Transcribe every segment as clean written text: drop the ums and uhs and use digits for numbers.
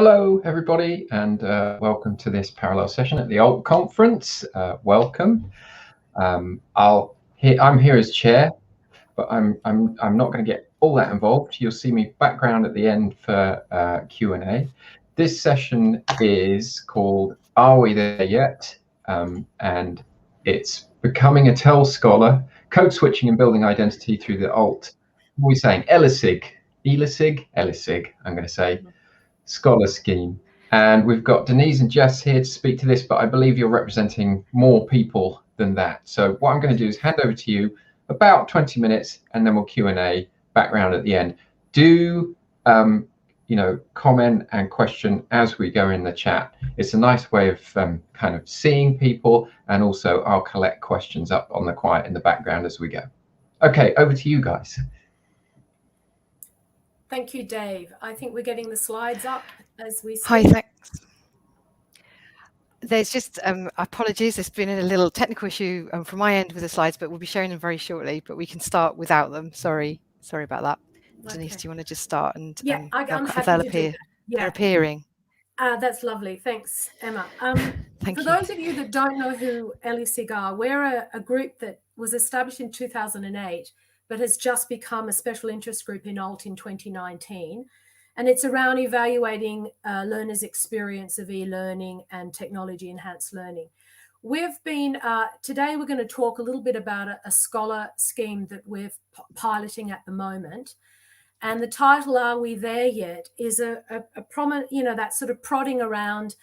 Hello, everybody, and welcome to this parallel session at the ALT conference. Welcome. I'm here as chair, but I'm not going to get all that involved. You'll see me background at the end for Q&A. This session is called "Are We There Yet?" And it's becoming a TEL scholar, code switching and building identity through the ALT. What are we saying? ELESIG. I'm going to say. Scholar Scheme. And we've got Denise and Jess here to speak to this, but I believe you're representing more people than that. So what I'm going to do is hand over to you about 20 minutes, and then we'll Q&A background at the end. Do comment and question as we go in the chat. It's a nice way of kind of seeing people, and also I'll collect questions up on the quiet in the background as we go. Okay, over to you guys. Thank you, Dave. I think we're getting the slides up as we speak. Hi, thanks. There's just apologies, there's been a little technical issue from my end with the slides, but we'll be sharing them very shortly, but we can start without them. Sorry about that. Okay. Denise, do you want to just start? And yeah, I'm happy to do that. Yeah. They're appearing. That's lovely. Thanks, Emma. Thank you. For those of you that don't know who ELESIG are, we're a group that was established in 2008, but has just become a special interest group in ALT in 2019. And it's around evaluating learners' experience of e-learning and technology-enhanced learning. We've been, today we're going to talk a little bit about a scholar scheme that we're piloting at the moment. And the title, Are We There Yet?, is a prominent, that sort of prodding around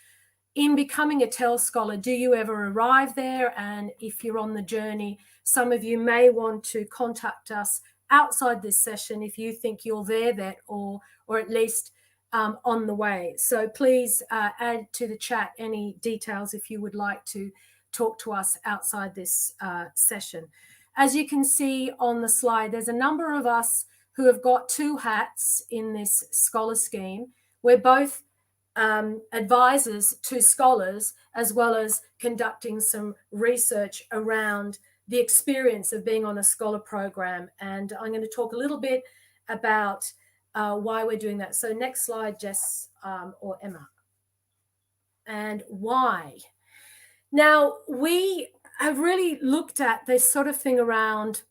in becoming a TEL scholar. Do you ever arrive there? And if you're on the journey, some of you may want to contact us outside this session if you think you're there or at least on the way. So please add to the chat any details if you would like to talk to us outside this session. As you can see on the slide, there's a number of us who have got two hats in this scholar scheme. We're both advisors to scholars, as well as conducting some research around the experience of being on a scholar program. And I'm going to talk a little bit about why we're doing that. So next slide, Jess or Emma. And why? Now, we have really looked at this sort of thing around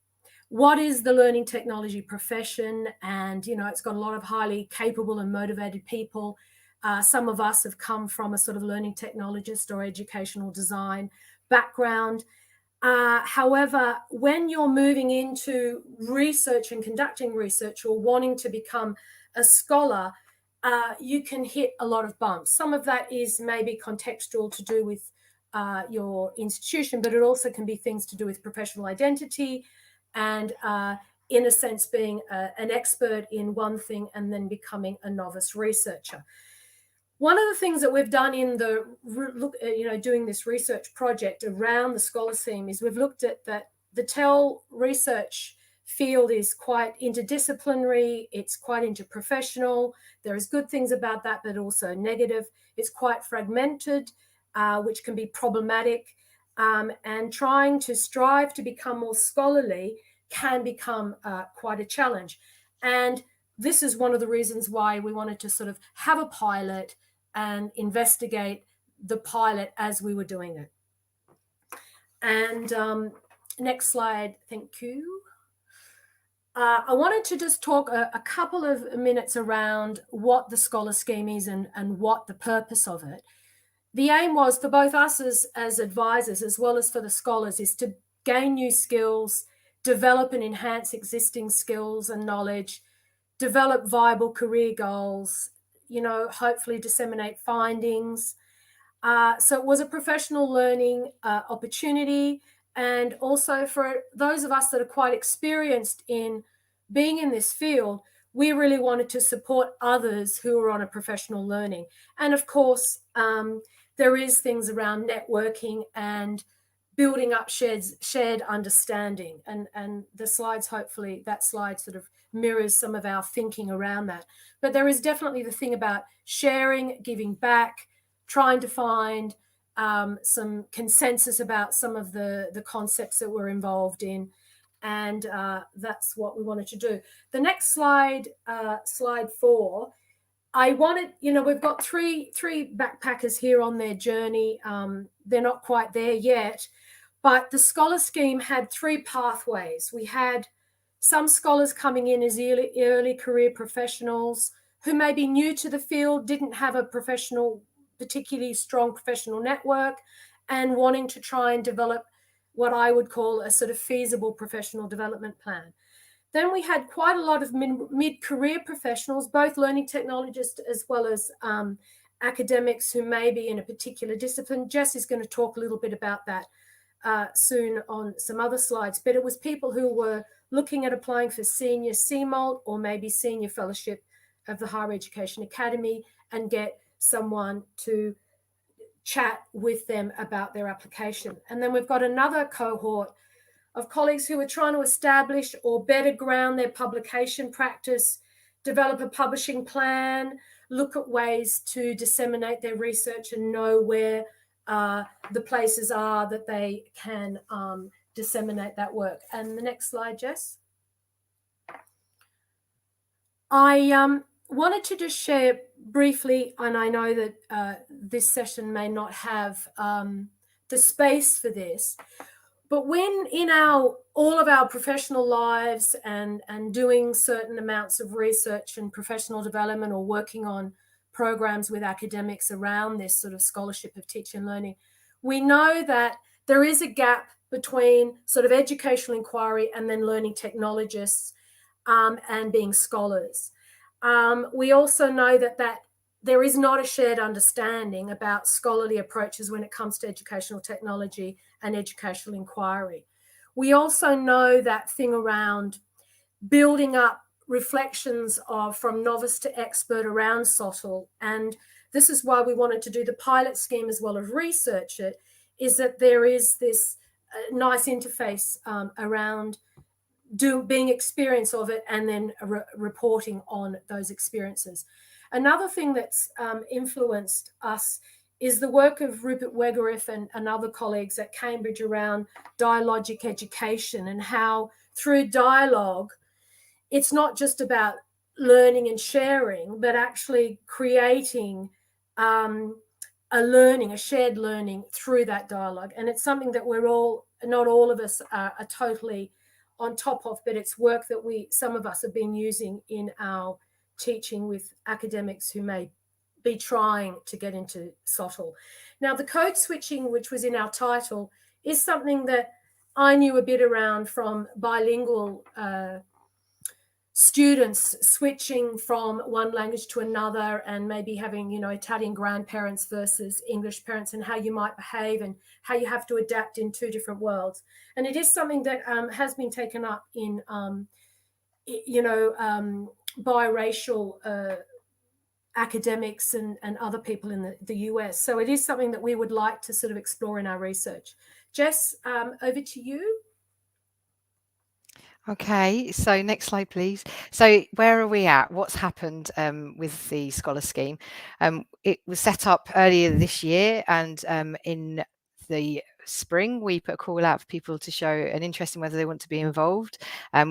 what is the learning technology profession? And, it's got a lot of highly capable and motivated people. Some of us have come from a sort of learning technologist or educational design background. However, when you're moving into research and conducting research or wanting to become a scholar, you can hit a lot of bumps. Some of that is maybe contextual to do with your institution, but it also can be things to do with professional identity and, in a sense, being an expert in one thing and then becoming a novice researcher. One of the things that we've done in doing this research project around the scholar scheme is we've looked at that the TEL research field is quite interdisciplinary, it's quite interprofessional. There is good things about that, but also negative. It's quite fragmented, which can be problematic, and trying to strive to become more scholarly can become quite a challenge. And this is one of the reasons why we wanted to sort of have a pilot and investigate the pilot as we were doing it. And next slide, thank you. I wanted to just talk a couple of minutes around what the scholar scheme is and what the purpose of it. The aim was for both us as advisors as well as for the scholars is to gain new skills, develop and enhance existing skills and knowledge, develop viable career goals, hopefully disseminate findings. So it was a professional learning opportunity. And also for those of us that are quite experienced in being in this field, we really wanted to support others who are on a professional learning. And of course, there is things around networking and building up shared understanding. And the slides, hopefully that slide sort of mirrors some of our thinking around that. But there is definitely the thing about sharing, giving back, trying to find some consensus about some of the concepts that we're involved in. And that's what we wanted to do. The next slide, slide 4, I wanted, we've got three backpackers here on their journey. They're not quite there yet, but the Scholar Scheme had three pathways. We had some scholars coming in as early career professionals who may be new to the field, didn't have a particularly strong professional network, and wanting to try and develop what I would call a sort of feasible professional development plan. Then we had quite a lot of mid-career professionals, both learning technologists as well as academics who may be in a particular discipline. Jess is going to talk a little bit about that soon on some other slides, but it was people who were looking at applying for senior CMALT or maybe senior fellowship of the Higher Education Academy and get someone to chat with them about their application. And then we've got another cohort of colleagues who are trying to establish or better ground their publication practice, develop a publishing plan, look at ways to disseminate their research and know where the places are that they can disseminate that work. And the next slide, Jess. I wanted to just share briefly, and I know that this session may not have the space for this, but when in all of our professional lives and doing certain amounts of research and professional development or working on programs with academics around this sort of scholarship of teaching and learning, we know that there is a gap between sort of educational inquiry and then learning technologists and being scholars. We also know that there is not a shared understanding about scholarly approaches when it comes to educational technology and educational inquiry. We also know that thing around building up reflections from novice to expert around SOTL, and this is why we wanted to do the pilot scheme as well as research it, is that there is this nice interface around being experience of it and then reporting on those experiences. Another thing that's influenced us is the work of Rupert Wegerif and other colleagues at Cambridge around dialogic education and how through dialogue, it's not just about learning and sharing, but actually creating a shared learning through that dialogue. And it's something that not all of us are totally on top of, but it's work that some of us have been using in our teaching with academics who may be trying to get into SOTL. Now, the code switching, which was in our title, is something that I knew a bit around from bilingual students switching from one language to another and maybe having, Italian grandparents versus English parents and how you might behave and how you have to adapt in two different worlds. And it is something that has been taken up in, biracial academics and other people in the US. So it is something that we would like to sort of explore in our research. Jess, over to you. Okay, so next slide, please. So where are we at? What's happened with the Scholar Scheme? It was set up earlier this year, and in the spring we put a call out for people to show an interest in whether they want to be involved.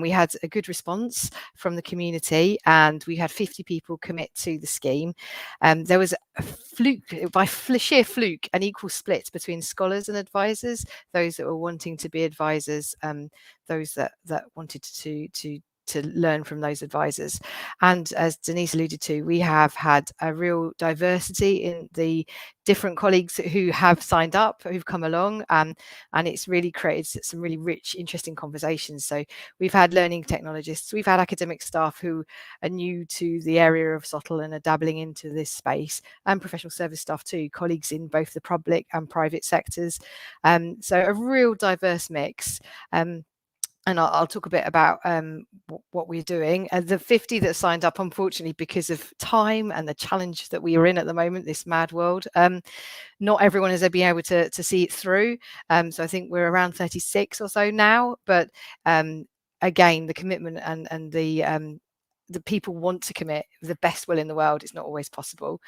We had a good response from the community, and we had 50 people commit to the scheme. There was a fluke, by sheer fluke, an equal split between scholars and advisors, those that were wanting to be advisors, those that wanted to learn from those advisors. And as Denise alluded to, we have had a real diversity in the different colleagues who have signed up, who've come along, and it's really created some really rich, interesting conversations. So we've had learning technologists, we've had academic staff who are new to the area of SOTL and are dabbling into this space, and professional service staff too, colleagues in both the public and private sectors. So a real diverse mix. And I'll talk a bit about what we're doing. The 50 that signed up, unfortunately, because of time and the challenge that we are in at the moment, this mad world, not everyone has been able to see it through. So I think we're around 36 or so now. But again, the commitment and the people want to commit. The best will in the world is not always possible.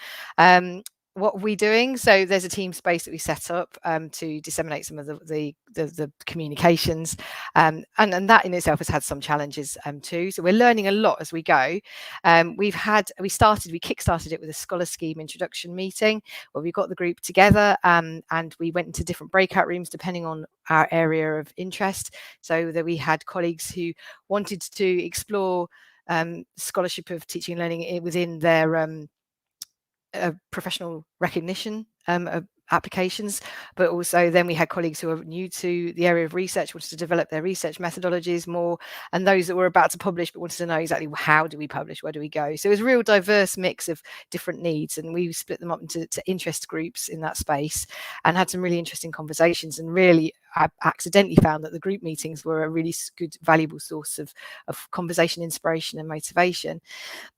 what are we doing? So there's a team space that we set up to disseminate some of the communications, and that in itself has had some challenges too. So we're learning a lot as we go. We kickstarted it with a Scholar Scheme introduction meeting where we got the group together, and we went into different breakout rooms depending on our area of interest. So that we had colleagues who wanted to explore scholarship of teaching and learning within their professional recognition applications, but also then we had colleagues who are new to the area of research, wanted to develop their research methodologies more, and those that were about to publish but wanted to know exactly how do we publish, where do we go. So it was a real diverse mix of different needs, and we split them up into interest groups in that space and had some really interesting conversations. And really I accidentally found that the group meetings were a really good, valuable source of conversation, inspiration and motivation.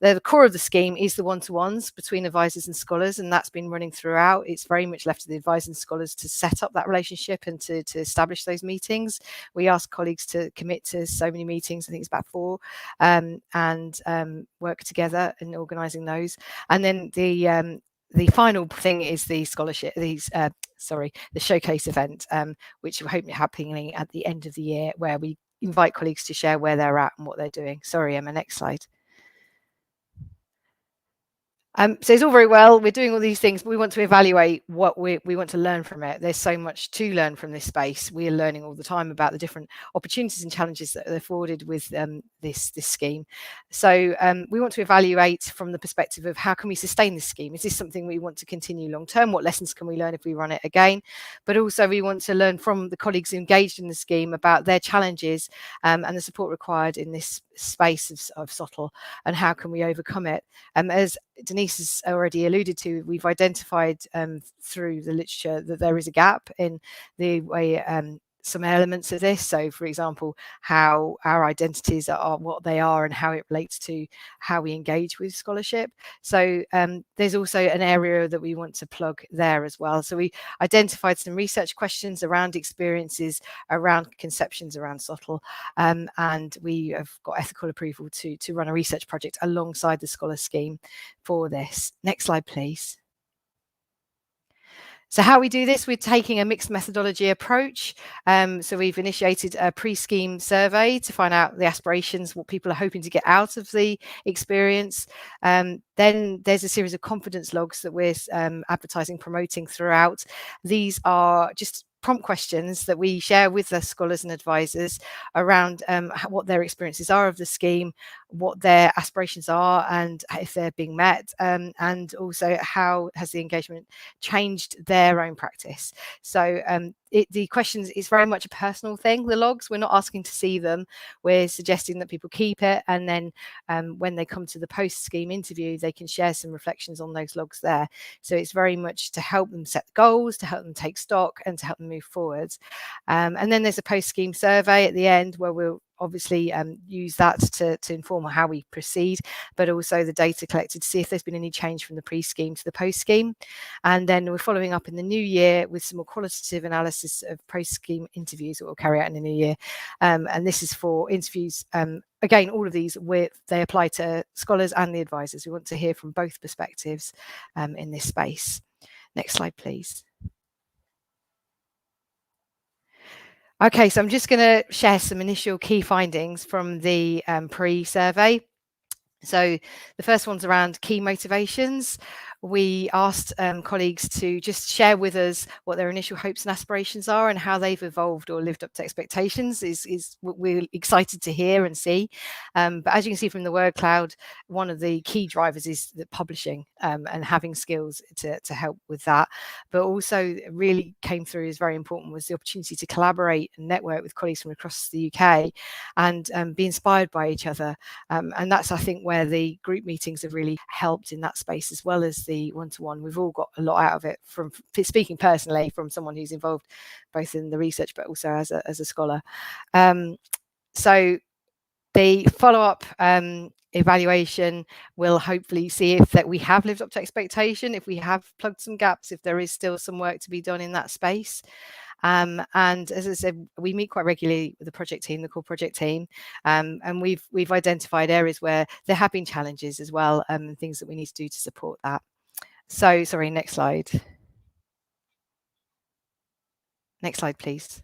The core of the scheme is the one-to-ones between advisors and scholars, and that's been running throughout. It's very much left to the advisors and scholars to set up that relationship and to establish those meetings. We ask colleagues to commit to so many meetings, I think it's about 4, and work together in organising those. And then the final thing is the scholarship, the showcase event, which we're hoping happening at the end of the year, where we invite colleagues to share where they're at and what they're doing. Sorry, Emma, next slide. So it's all very well, we're doing all these things, but we want to evaluate what we want to learn from it. There's so much to learn from this space. We are learning all the time about the different opportunities and challenges that are afforded with this scheme. So we want to evaluate from the perspective of how can we sustain this scheme? Is this something we want to continue long term? What lessons can we learn if we run it again? But also we want to learn from the colleagues engaged in the scheme about their challenges and the support required in this space of SOTL, and how can we overcome it. As Denise has already alluded to, we've identified through the literature that there is a gap in the way some elements of this. So, for example, how our identities are what they are and how it relates to how we engage with scholarship. So there's also an area that we want to plug there as well. So we identified some research questions around experiences, around conceptions around SOTL, and we have got ethical approval to run a research project alongside the Scholar Scheme for this. Next slide, please. So how we do this, we're taking a mixed methodology approach. So we've initiated a pre-scheme survey to find out the aspirations, what people are hoping to get out of the experience. Then there's a series of confidence logs that we're advertising, promoting throughout. These are just prompt questions that we share with the scholars and advisors around what their experiences are of the scheme, what their aspirations are and if they're being met, and also how has the engagement changed their own practice. So the questions is very much a personal thing. The logs, we're not asking to see them, we're suggesting that people keep it, and then when they come to the post-scheme interview they can share some reflections on those logs there. So it's very much to help them set goals, to help them take stock and to help them move forwards. And then there's a post-scheme survey at the end where we'll obviously use that to inform how we proceed, but also the data collected to see if there's been any change from the pre-scheme to the post-scheme. And then we're following up in the new year with some more qualitative analysis of post-scheme interviews that we'll carry out in the new year. And this is for interviews, again, all of these, they apply to scholars and the advisors. We want to hear from both perspectives in this space. Next slide, please. Okay, so I'm just going to share some initial key findings from the pre-survey. So the first one's around key motivations. We asked colleagues to just share with us what their initial hopes and aspirations are and how they've evolved or lived up to expectations is what we're excited to hear and see. But as you can see from the word cloud, one of the key drivers is the publishing and having skills to help with that. But also really came through is very important was the opportunity to collaborate and network with colleagues from across the UK and be inspired by each other. And that's, I think, where the group meetings have really helped in that space, as well as the one-to-one. We've all got a lot out of it, from speaking personally from someone who's involved both in the research but also as a scholar. So the follow-up evaluation will hopefully see if that we have lived up to expectation, if we have plugged some gaps, if there is still some work to be done in that space. And as I said, we meet quite regularly with the project team, the core project team, and we've identified areas where there have been challenges as well, and things that we need to do to support that. So, sorry, next slide. Next slide, please.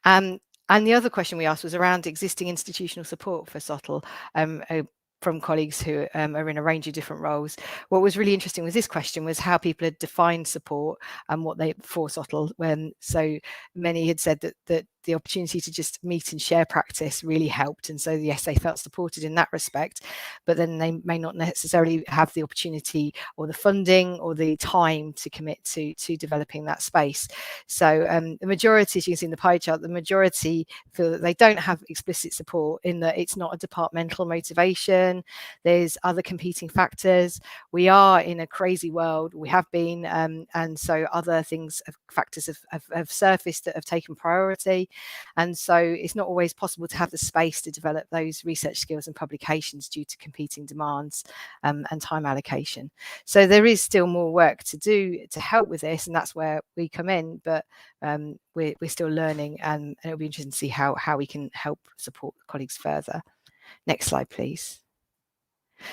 And the other question we asked was around existing institutional support for SOTL from colleagues who are in a range of different roles. What was really interesting with this question was how people had defined support and what they for SOTL. So many had said that the opportunity to just meet and share practice really helped, and so yes, they felt supported in that respect, but then they may not necessarily have the opportunity or the funding or the time to commit to developing that space. So the majority, as you can see in the pie chart, the majority feel that they don't have explicit support, in that it's not a departmental motivation. There's other competing factors. We are in a crazy world, we have been, and so other things, factors have surfaced that have taken priority. And so it's not always possible to have the space to develop those research skills and publications due to competing demands and time allocation. So there is still more work to do to help with this, and that's where we come in, but we're still learning, and it'll be interesting to see how we can help support colleagues further. Next slide, please.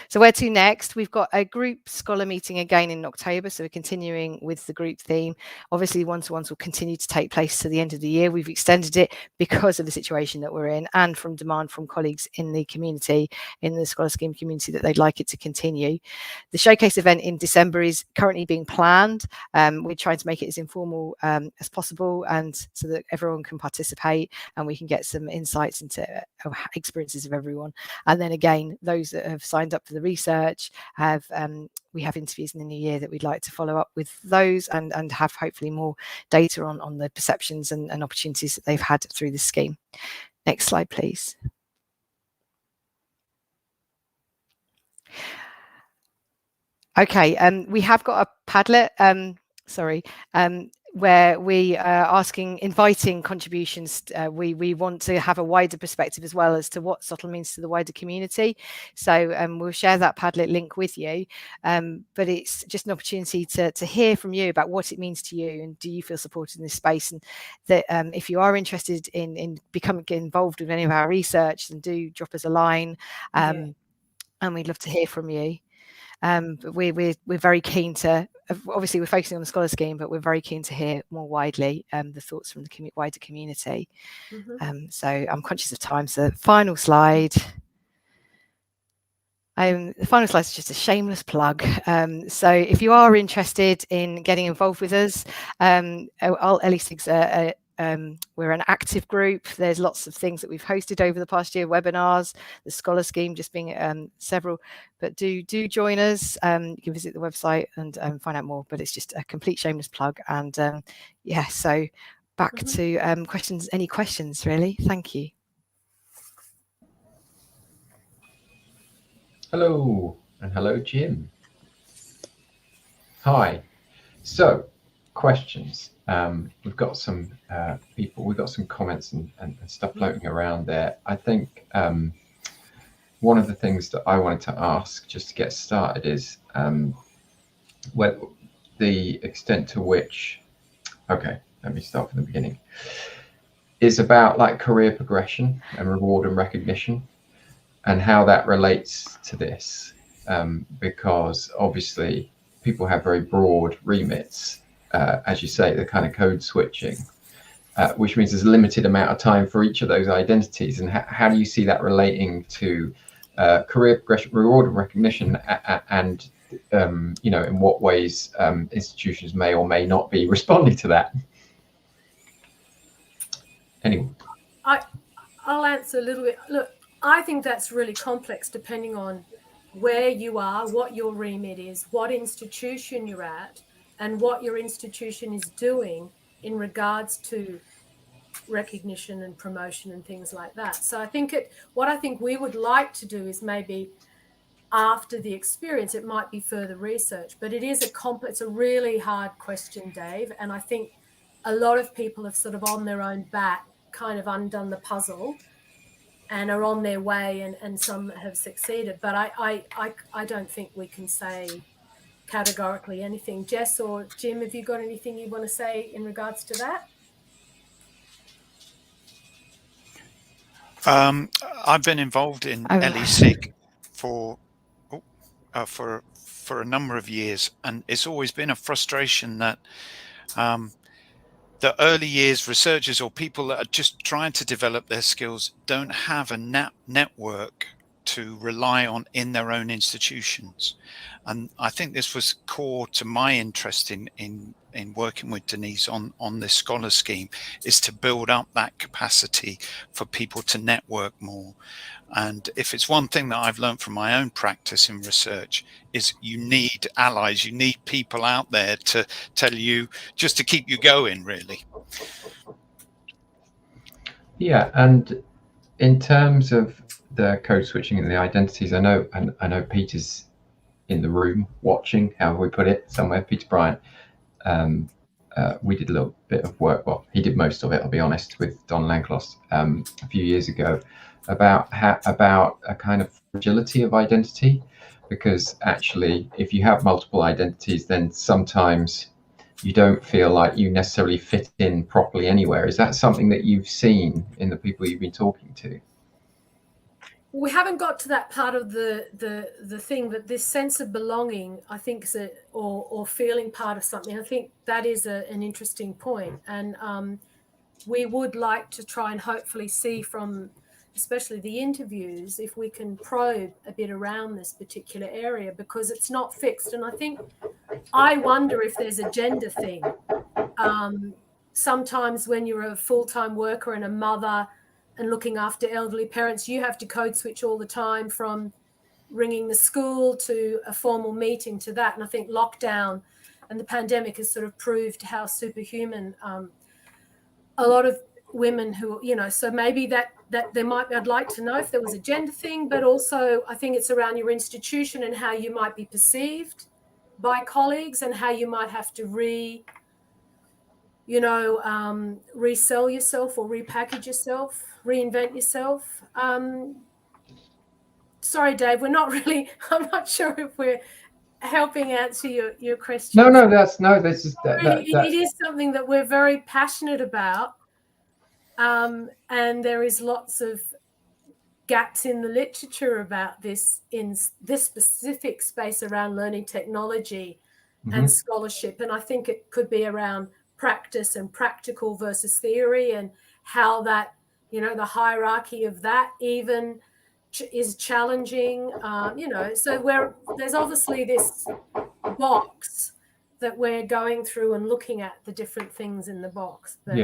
So where to next? We've got a group scholar meeting again in October, so we're continuing with the group theme. Obviously, one-to-ones will continue to take place to the end of the year. We've extended it because of the situation that we're in and from demand from colleagues in the community, in the Scholar Scheme community, that they'd like it to continue. The showcase event in December is currently being planned. We're trying to make it as informal as possible, and so that everyone can participate and we can get some insights into experiences of everyone. And then again, those that have signed up for the research we have interviews in the new year that we'd like to follow up with those and have hopefully more data on the perceptions and opportunities that they've had through the scheme. Next slide, please. Okay, we have got a Padlet, where we are inviting contributions. We want to have a wider perspective as well as to what SOTL means to the wider community. So we'll share that Padlet link with you. But it's just an opportunity to hear from you about what it means to you, and do you feel supported in this space? And that if you are interested in becoming involved with any of our research, then do drop us a line, and we'd love to hear from you. But we're very keen to, obviously we're focusing on the Scholar Scheme, but we're very keen to hear more widely the thoughts from the wider community. So I'm conscious of time, so final slide. The final slide is just a shameless plug. So if you are interested in getting involved with us, ALT ELESIG's we're an active group. There's lots of things that we've hosted over the past year, webinars, the Scholar Scheme just being several, but do join us. You can visit the website and find out more, but it's just a complete shameless plug. And yeah, so back to questions. Any questions, really? Thank you. Hello, and hello, Jim. Hi. So, questions. We've got some people, we've got some comments and stuff floating around there. I think one of the things that I wanted to ask just to get started is what the extent to which, okay, let me start from the beginning, is about like career progression and reward and recognition, and how that relates to this, because obviously people have very broad remits. As you say, the kind of code switching, which means there's a limited amount of time for each of those identities. And how do you see that relating to career progression, reward and recognition, and you know, in what ways institutions may or may not be responding to that? Anyway, I'll answer a little bit. Look, I think that's really complex depending on where you are, what your remit is, what institution you're at, and what your institution is doing in regards to recognition and promotion and things like that. So I think what I think we would like to do is maybe after the experience, it might be further research, but it is it's a really hard question, Dave. And I think a lot of people have sort of on their own bat kind of undone the puzzle and are on their way, and some have succeeded. But I don't think we can say categorically anything. Jess or Jim, have you got anything you want to say in regards to that? I've been involved in ELESIG for for a number of years, and it's always been a frustration that the early years researchers or people that are just trying to develop their skills don't have a network to rely on in their own institutions. And I think this was core to my interest in working with Denise on this scholar scheme, is to build up that capacity for people to network more. And if it's one thing that I've learned from my own practice in research, is you need allies, you need people out there to tell you, just to keep you going, really. Yeah, and in terms of the code switching and the identities, I know Peter's in the room watching, however we put it, somewhere, Peter Bryant. We did a little bit of work, well, he did most of it, I'll be honest, with Don Langloss a few years ago, about a kind of fragility of identity, because actually if you have multiple identities, then sometimes you don't feel like you necessarily fit in properly anywhere. Is that something that you've seen in the people you've been talking to? We haven't got to that part of the thing, but this sense of belonging, I think, is or feeling part of something. I think that is an interesting point, and we would like to try and hopefully see from, especially the interviews, if we can probe a bit around this particular area, because it's not fixed. And I wonder if there's a gender thing. Sometimes when you're a full-time worker and a mother and looking after elderly parents, you have to code switch all the time, from ringing the school to a formal meeting to that. And I think lockdown and the pandemic has sort of proved how superhuman a lot of women who, so maybe that there might be, I'd like to know if there was a gender thing, but also I think it's around your institution and how you might be perceived by colleagues, and how you might have to resell yourself or repackage yourself, reinvent yourself. Sorry, Dave, I'm not sure if we're helping answer your question. It is something that we're very passionate about. And there is lots of gaps in the literature about this, in this specific space around learning technology and scholarship. And I think it could be around practice and practical versus theory, and how that, the hierarchy of that even is challenging, so there's obviously this box that we're going through and looking at the different things in the box. But,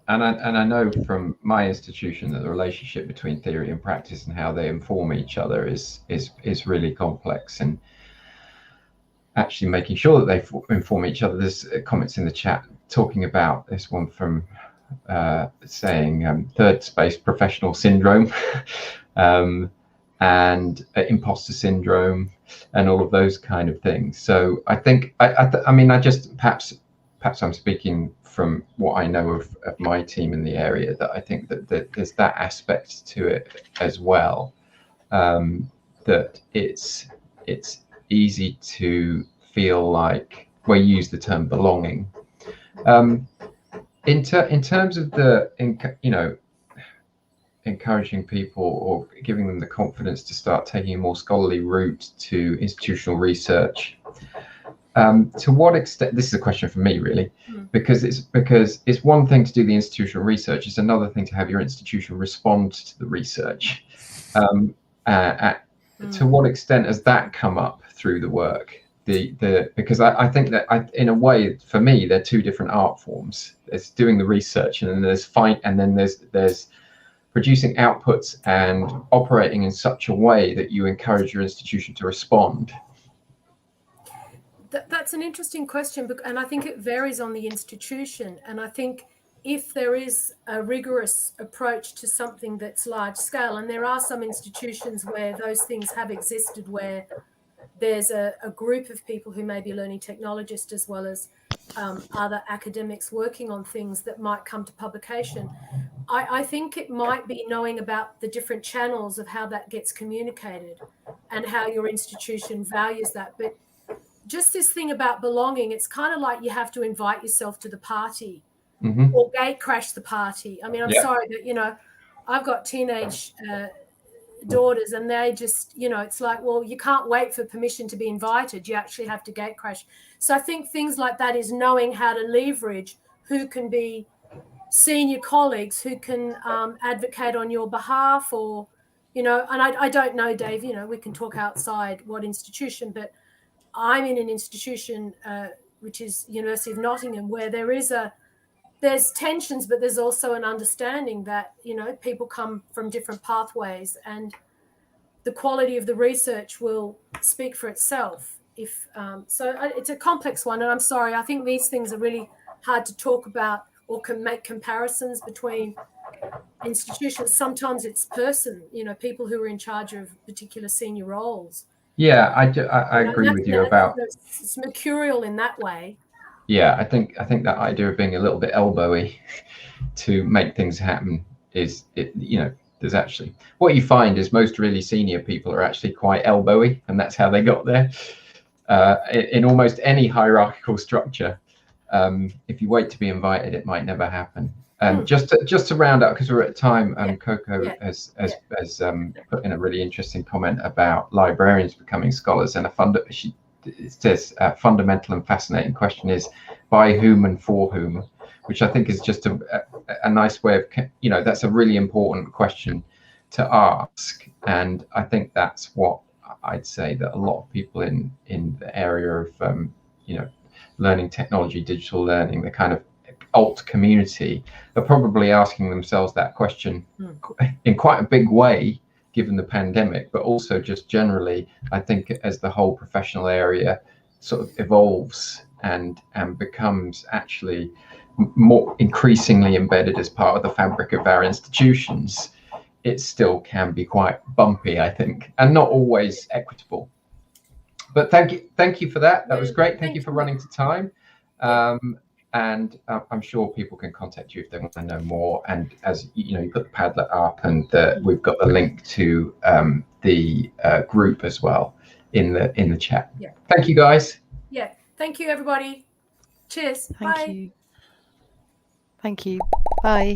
and I know from my institution that the relationship between theory and practice and how they inform each other is really complex, and actually making sure that they inform each other. There's comments in the chat talking about this one from saying third space professional syndrome and imposter syndrome and all of those kind of things. So I think I just perhaps I'm speaking from what I know of my team in the area, that I think that there's that aspect to it as well, that it's easy to feel like, well, you use the term belonging. In terms of encouraging people or giving them the confidence to start taking a more scholarly route to institutional research, to what extent, this is a question for me really, because it's one thing to do the institutional research, it's another thing to have your institution respond to the research. To what extent has that come up through the work? Because I think that in a way, for me, they're two different art forms. There's doing the research, and then there's producing outputs and operating in such a way that you encourage your institution to respond. That's an interesting question, and I think it varies on the institution. And I think if there is a rigorous approach to something that's large scale, and there are some institutions where those things have existed, where there's a group of people who may be learning technologists as well as other academics working on things that might come to publication. I think it might be knowing about the different channels of how that gets communicated and how your institution values that. But just this thing about belonging, it's kind of like you have to invite yourself to the party or gate crash the party. I mean, I'm sorry, but, I've got teenage daughters, and they just, you know, it's like, well, you can't wait for permission to be invited. You actually have to gate crash. So I think things like that is knowing how to leverage who can be senior colleagues, who can advocate on your behalf, or, you know, and I don't know, Dave, you know, we can talk outside what institution, but I'm in an institution, which is University of Nottingham, where there's tensions, but there's also an understanding that, you know, people come from different pathways, and the quality of the research will speak for itself. If so, it's a complex one, and I'm sorry, I think these things are really hard to talk about or can make comparisons between institutions. Sometimes it's you know, people who are in charge of particular senior roles. Yeah, I agree with you about it's mercurial in that way. Yeah, I think that idea of being a little bit elbowy to make things happen is, you know, there's actually, what you find is most really senior people are actually quite elbowy, and that's how they got there. In almost any hierarchical structure, if you wait to be invited, it might never happen. And just to round up, because we're at time, Coco has put in a really interesting comment about librarians becoming scholars, and it says a fundamental and fascinating question is, by whom and for whom, which I think is just a nice way of, you know, that's a really important question to ask. And I think that's what I'd say that a lot of people in the area of, you know, learning technology, digital learning, the kind of alt community, are probably asking themselves that question in quite a big way, given the pandemic, but also just generally, I think, as the whole professional area sort of evolves and becomes actually more increasingly embedded as part of the fabric of our institutions, it still can be quite bumpy, I think, and not always equitable. But thank you for that. That was great. Thank you for running to time. And I'm sure people can contact you if they want to know more. And as you know, you put the Padlet up, and we've got the link to the group as well in the chat. Yeah. Thank you, guys. Yeah. Thank you, everybody. Cheers. Thank Bye. you. Thank you. Bye.